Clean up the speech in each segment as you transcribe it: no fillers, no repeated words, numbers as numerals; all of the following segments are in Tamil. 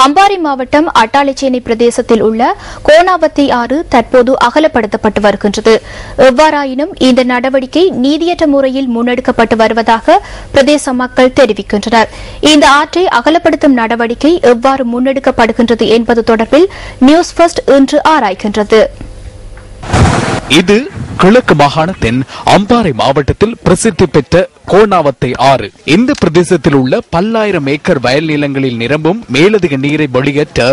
அம்பாறை மாவட்டம் அட்டாளைச்சேனை பிரதேசத்தில் உள்ள கோணாவத்தை ஆறு தற்போது அகலப்படுத்தப்பட்டு வருகின்றது. எவ்வாறாயினும் இந்த நடவடிக்கை நீதியற்ற முறையில் முன்னெடுக்கப்பட்டு வருவதாக பிரதேச மக்கள் தெரிவிக்கின்றனர். இந்த ஆற்றை அகலப்படுத்தும் நடவடிக்கை எவ்வாறு முன்னெடுக்கப்படுகின்றது என்பது தொடர்பில் நியூஸ் ஃபர்ஸ்ட் இன்று ஆராய்கின்றது. இது கிழக்கு மாகாணத்தின் அம்பாறை மாவட்டத்தில் பிரசித்தி பெற்ற கோணாவத்தை ஆறு. இந்த பிரதேசத்தில் உள்ள பல்லாயிரம் ஏக்கர் வயல் நிலங்களில் நிரம்பும் மேலதிக நீரை வெளியேற்ற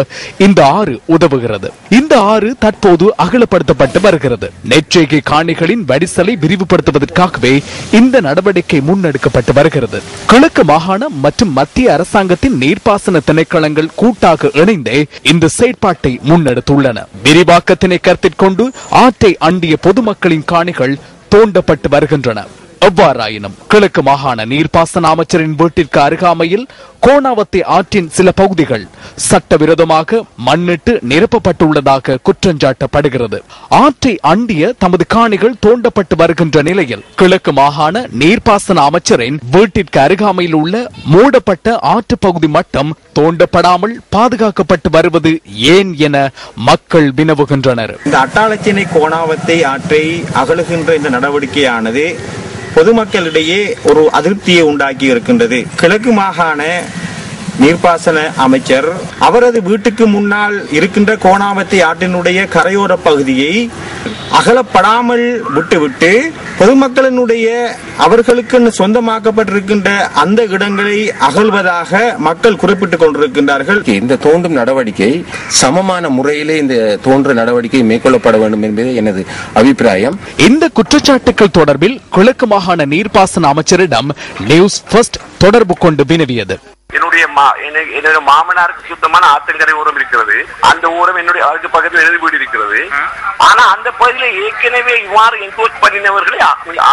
இந்த ஆறு உதவுகிறது. இந்த ஆறு தற்போது அகலப்படுத்தப்பட்டு வருகிறது. நெற்செய்கை காணிகளின் வடிசலை விரிவுபடுத்துவதற்காகவே இந்த நடவடிக்கை முன்னெடுக்கப்பட்டு வருகிறது. கிழக்கு மாகாணம் மற்றும் மத்திய அரசாங்கத்தின் நீர்ப்பாசன திணைக்களங்கள் கூட்டாக இணைந்தே இந்த செயற்பாட்டை முன்னெடுத்துள்ளன. விரிவாக்கத்தினை கருத்தில் கொண்டு ஆற்றை அண்டிய பொதுமக்களின் காணிகள் தோண்டப்பட்டு வருகின்றன. எவ்வாறாயினும் கிழக்கு மாகாண நீர்ப்பாசன அமைச்சரின் வீட்டிற்கு அருகாமையில் கோணாவத்தை ஆற்றின் சில பகுதிகள் சட்டவிரோதமாக மண்ணிட்டு நிரப்பப்பட்டுள்ளதாக குற்றஞ்சாட்டப்படுகிறது. ஆற்றை அண்டிய தமது காணிகள் தோண்டப்பட்டு வருகின்ற நிலையில் கிழக்கு மாகாண நீர்ப்பாசன அமைச்சரின் வீட்டிற்கு அருகாமையில் உள்ள மூடப்பட்ட ஆற்று பகுதி மட்டும் தோண்டப்படாமல் பாதுகாக்கப்பட்டு வருவது ஏன் என மக்கள் வினவுகின்றனர். இந்த அட்டாளைச்சேனை கோணாவத்தை ஆற்றை அகலுகின்ற இந்த நடவடிக்கையானது பொதுமக்களிடையே ஒரு அதிருப்தியை உண்டாக்கி இருக்கின்றது. கிழக்கு மாகாண நீர்ப்பாசன அமைச்சர் அவரது வீட்டுக்கு முன்னால் இருக்கின்ற கோணாவத்தை ஆற்றினுடைய கரையோர பகுதியை அகலப்படாமல் விட்டுவிட்டு பொதுமக்களினுடைய அவர்களுக்கு சொந்தமாக்கப்பட்டிருக்கின்ற அந்த இடங்களை அகழ்வதாக மக்கள் குறிப்பிட்டுக் கொண்டிருக்கின்றார்கள். இந்த தோண்டும் நடவடிக்கை சமமான முறையிலே இந்த தோன்ற நடவடிக்கை மேற்கொள்ளப்பட வேண்டும் என்பதே எனது அபிப்பிராயம். இந்த குற்றச்சாட்டுகள் தொடர்பில் கிழக்கு மாகாண நீர்ப்பாசன அமைச்சரிடம் நியூஸ் ஃபர்ஸ்ட் தொடர்பு கொண்டு வினவியது. என்னுடைய மாமனாருக்கு சுத்தமான ஆத்தங்கரை ஓரம் இருக்கிறது. அந்த ஓரம் என்னுடைய அதுக்கு பக்கத்தில் எழுதி வீடு இருக்கிறது. ஆனா அந்த பகுதியில் ஏற்கனவே இவ்வாறு என்கோச் பண்ணினவர்களே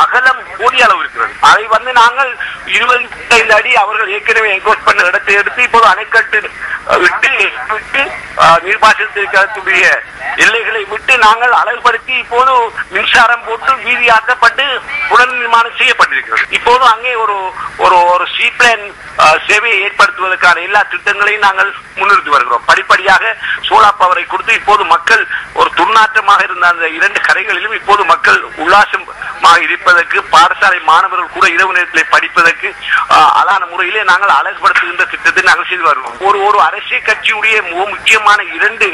அகலம் கூடிய அளவு இருக்கிறது. அதை நாங்கள் 25 அடி அவர்கள் ஏற்கனவே என்கோச் பண்ண இடத்தை எடுத்து இப்போது அணைக்கட்டு விட்டு நீர்ப்பாசனத்திற்குரிய எல்லைகளை விட்டு நாங்கள் அழகுபடுத்தி இப்போது மின்சாரம் போட்டு வீதியாக்கப்பட்டு புனர் நிர்மாணம் செய்யப்பட்டிருக்கிறது. இப்போது அங்கே ஒரு சீப்ளேன் சேவையை ஏற்படுத்துவதற்கான எல்லா திட்டங்களையும் நாங்கள் முன்னிறுத்தி வருகிறோம். படிப்படியாக சோலார் பவரை கொடுத்து இப்போது மக்கள் ஒரு துர்நாற்றமாக இருந்த அந்த 2 கரைகளிலும் இப்போது மக்கள் உல்லாசமாக இருப்பதற்கு பாடசாலை மாணவர்கள் கூட இரவு நேரத்தில் படிப்பதற்கு அழகான முறையிலே நாங்கள் அழகுபடுத்துகின்ற திட்டத்தை நாங்கள் செய்து வருகிறோம். ஒரு அரசியல் கட்சியுடைய முக்கியமான 2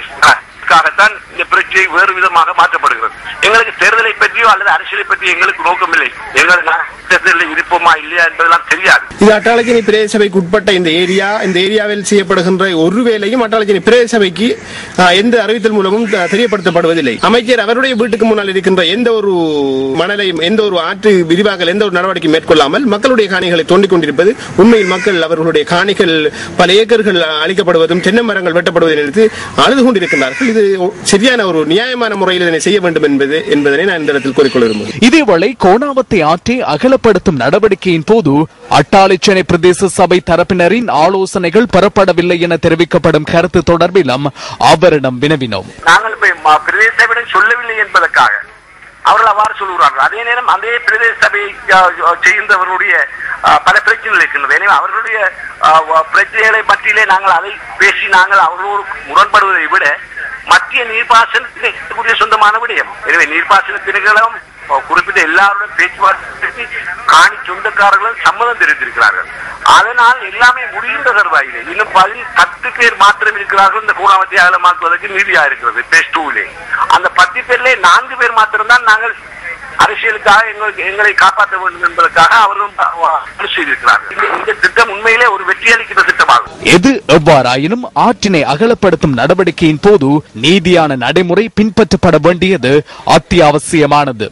தான் இந்த பிரச்சனை வேறு விதமாக மாற்றப்படுகிறது. எங்களுக்கு தேர்தலை பற்றியோ அல்லது அரசியலை பற்றியோ எங்களுக்கு நோக்கமில்லை. எங்களுக்கு தேர்தலில் இருப்போமா இல்லையா என்பதெல்லாம் தெரியாது. இது அட்டாளைச்சேனை பிரதேச சபைக்கு உட்பட்ட இந்த ஏரியாவில் செய்யப்படுகின்ற ஒரு வேலையும் அட்டாளைச்சேனை பிரதேச சபைக்கு எந்த அறிவித்தல் மூலமும் தெரியப்படுத்தப்படுவதில்லை. அமைச்சர் அவருடைய வீட்டுக்கு முன்னால் இருக்கின்ற எந்த ஒரு மணலையும் எந்த ஒரு ஆற்று விரிவாக எந்த ஒரு நடவடிக்கை மேற்கொள்ளாமல் மக்களுடைய காணிகளை தோண்டிக் கொண்டிருப்பது உண்மையில் மக்கள் அவர்களுடைய காணிகள் பல ஏக்கர்கள் அளிக்கப்படுவதும் தென்னை மரங்கள் வெட்டப்படுவதை நினைத்து அழுது கொண்டிருக்கிறார்கள். இது சரியான ஒரு நியாயமான முறையில் இதனை செய்ய வேண்டும் என்பதனை நான் இந்த இடத்தில் கூறிக்கொள்ள விரும்புகிறேன். இதேவேளை கோணாவத்தை ஆற்றை அகலப்படுத்தும் நடவடிக்கையின் போது அட்டாளைச்சேனை பிரதேச சபை தரப்பினரின் ஆலோசனைகள் பெறப்படவில்லை என தெரிவிக்கப்படும் கருத்து தொடர்பிலும் அவரிடம் வினவினோம். நாங்கள் பிரதேச சபையிடம் சொல்லவில்லை என்பதற்காக அவர்கள் அவ்வாறு சொல்லுகிறார்கள். அதே நேரம் அதே பிரதேச சபையை செய்கின்றவர்களுடைய பல பிரச்சனைகள் இருக்கின்றது. எனவே அவர்களுடைய பிரச்சனைகளை பற்றியிலே நாங்கள் அதை பேசி நாங்கள் அவர்களோடு முரண்படுவதை விட மத்திய நீர்ப்பாசனத்திற்கு சொந்தமான விடயம். எனவே நீர்ப்பாசன திணைக்களம் குறிப்பிட்ட எல்லாருடன் பேச்சுவார்த்தை காணி சொந்தக்காரர்களும் சம்மதம் தெரிவித்திருக்கிறார்கள். அதனால் எல்லாமே முடிகின்ற தருவாயிலே இன்னும் 10 பேர் மாத்திரம் இருக்கிறார்கள். இந்த கோணாவத்தை அகலமாக்குவதற்கு நீதியா இருக்கிறது பேஸ் 2 அந்த 10 பேர்ல 4 பேர் மாத்திரம்தான் நாங்கள் அரசியலுக்காக எங்களை காப்பாற்ற வேண்டும் என்பதற்காக அவர்களும் செய்திருக்கிறார்கள். இந்த திட்டம் உண்மையிலே ஒரு வெற்றி அளிக்கின்ற திட்டமாகும். எது எவ்வாறாயினும் ஆற்றினை அகலப்படுத்தும் நடவடிக்கையின் போது நீதியான நடைமுறை பின்பற்றப்பட வேண்டியது அத்தியாவசியமானது.